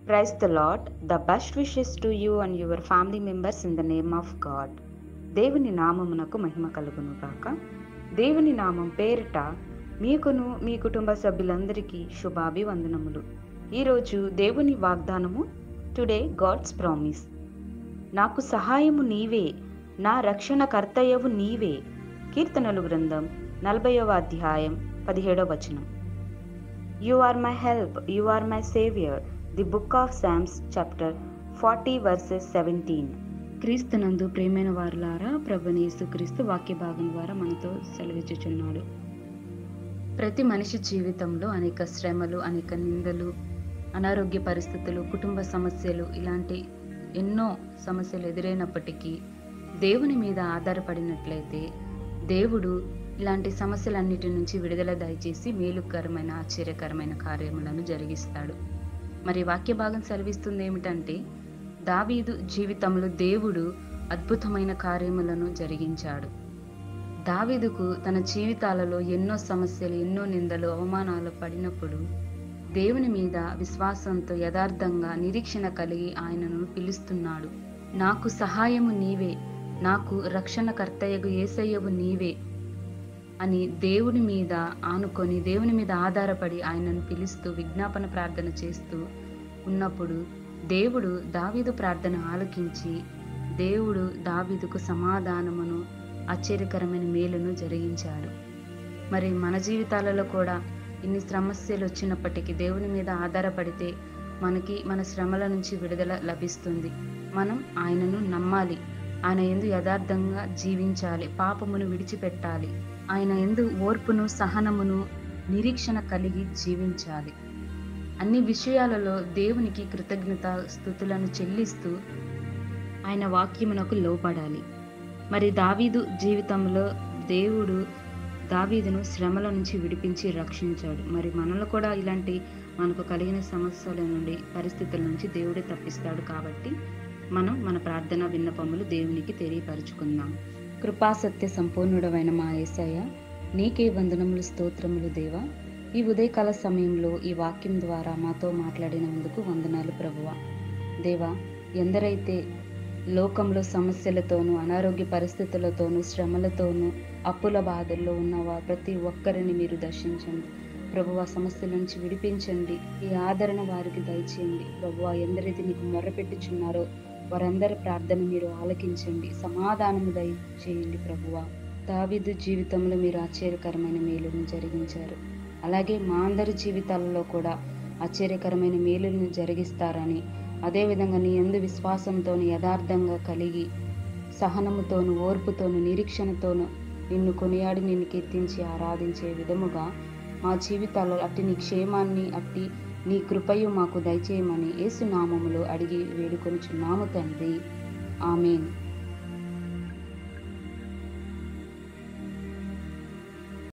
Praise the Lord. The best wishes to you and your family members in the name of God. దేవుని నామమునకు మహిమ కలుగును గాక. దేవుని నామం పేరిట మీకును మీ కుటుంబ సభ్యులందరికీ శుభాభివందనములు. ఈరోజు దేవుని వాగ్దానము, టుడే గాడ్స్ ప్రామిస్. నాకు సహాయము నీవే, నా రక్షణ కర్తయ్యవు నీవే. కీర్తనలు గ్రంథం 40వ అధ్యాయం 17వ వచనం. You are my help, you are my savior. The book of Psalms chapter 40 verses 17. క్రీస్తునందు ప్రేమైన వారులారా, ప్రభువైన యేసుక్రీస్తు వాక్య భాగం ద్వారా మనతో సెలవిచ్చుచున్నాడు. ప్రతి మనిషి జీవితంలో అనేక శ్రమలు, అనేక నిందలు, అనారోగ్య పరిస్థితులు, కుటుంబ సమస్యలు, ఇలాంటి ఎన్నో సమస్యలు ఎదురైనప్పటికీ దేవుని మీద ఆధారపడినట్లయితే దేవుడు ఇలాంటి సమస్యలన్నిటి నుంచి విడుదల దయచేసి మేలుకరమైన, ఆశ్చర్యకరమైన కార్యములను జరిగిస్తాడు. మరి వాక్య భాగం సెలవిస్తుంది ఏమిటంటే, దావీదు జీవితంలో దేవుడు అద్భుతమైన కార్యములను జరిగించాడు. దావీదుకు తన జీవితాలలో ఎన్నో సమస్యలు, ఎన్నో నిందలు, అవమానాలు పడినప్పుడు దేవుని మీద విశ్వాసంతో యథార్థంగా నిరీక్షణ కలిగి ఆయనను పిలుస్తున్నాడు. నాకు సహాయము నీవే, నాకు రక్షణ కర్తయ్యగు యేసయ్యవు నీవే అని దేవుని మీద ఆనుకొని, దేవుని మీద ఆధారపడి ఆయనను పిలుస్తూ విజ్ఞాపన ప్రార్థన చేస్తూ ఉన్నప్పుడు దేవుడు దావీదు ప్రార్థన ఆలకించి దేవుడు దావీదుకు సమాధానమును, ఆశ్చర్యకరమైన మేలును జరిగించాడు. మరి మన జీవితాలలో కూడా ఇన్ని సమస్యలు వచ్చినప్పటికీ దేవుని మీద ఆధారపడితే మనకి మన శ్రమల నుంచి విడుదల లభిస్తుంది. మనం ఆయనను నమ్మాలి, ఆయన యందు యథార్థంగా జీవించాలి, పాపమును విడిచిపెట్టాలి, ఆయన యందు ఓర్పును, సహనమును, నిరీక్షణ కలిగి జీవించాలి. అన్ని విషయాలలో దేవునికి కృతజ్ఞత స్తుతులను చెల్లిస్తూ ఆయన వాక్యమునకు లోబడాలి. మరి దావీదు జీవితంలో దేవుడు దావీదును శ్రమల నుంచి విడిపించి రక్షించాడు. మరి మనలో కూడా ఇలాంటి మనకు కలిగిన సమస్యల నుండి, పరిస్థితుల నుంచి దేవుడే తప్పిస్తాడు. కాబట్టి మనం మన ప్రార్థన విన్నపములు దేవునికి తెలియపరుచుకుందాం. కృపాసత్య సంపూర్ణుడవైన మా యేసయ్య, నీకే వందనములు, స్తోత్రములు దేవా. ఈ ఉదయకాల సమయంలో ఈ వాక్యం ద్వారా మాతో మాట్లాడినందుకు వందనాలు ప్రభువా. దేవా, ఎందరైతే లోకంలో సమస్యలతోనూ, అనారోగ్య పరిస్థితులతోనూ, శ్రమలతోనూ, అప్పుల బాధల్లో ఉన్న ప్రతి ఒక్కరిని మీరు దర్శించండి ప్రభువా. సమస్యల నుంచి విడిపించండి, ఈ ఆదరణ వారికి దయచేయండి ప్రభువా. ఎందరైతే నీకు మొర్రపెట్టుచున్నారో వారందరి ప్రార్థన మీరు ఆలకించండి, సమాధానము దయచేయండి ప్రభువా. దావీదు జీవితంలో మీరు ఆశ్చర్యకరమైన మేలును జరిగించారు. అలాగే మా అందరి జీవితాలలో కూడా ఆశ్చర్యకరమైన మేలులను జరిగిస్తారని, అదేవిధంగా నీ యందు విశ్వాసంతోను, యథార్థంగా కలిగి, సహనముతోను, ఓర్పుతోను, నిరీక్షణతోను నిన్ను కొనియాడి, నిన్ను కీర్తించి ఆరాధించే విధముగా మా జీవితాల్లో అట్టి నీ క్షేమాన్ని, అట్టి నీ కృపయు మాకు దయచేయమని యేసు నామములో అడిగి వేడుకొనుచున్నాము తండ్రి. ఆమేన్.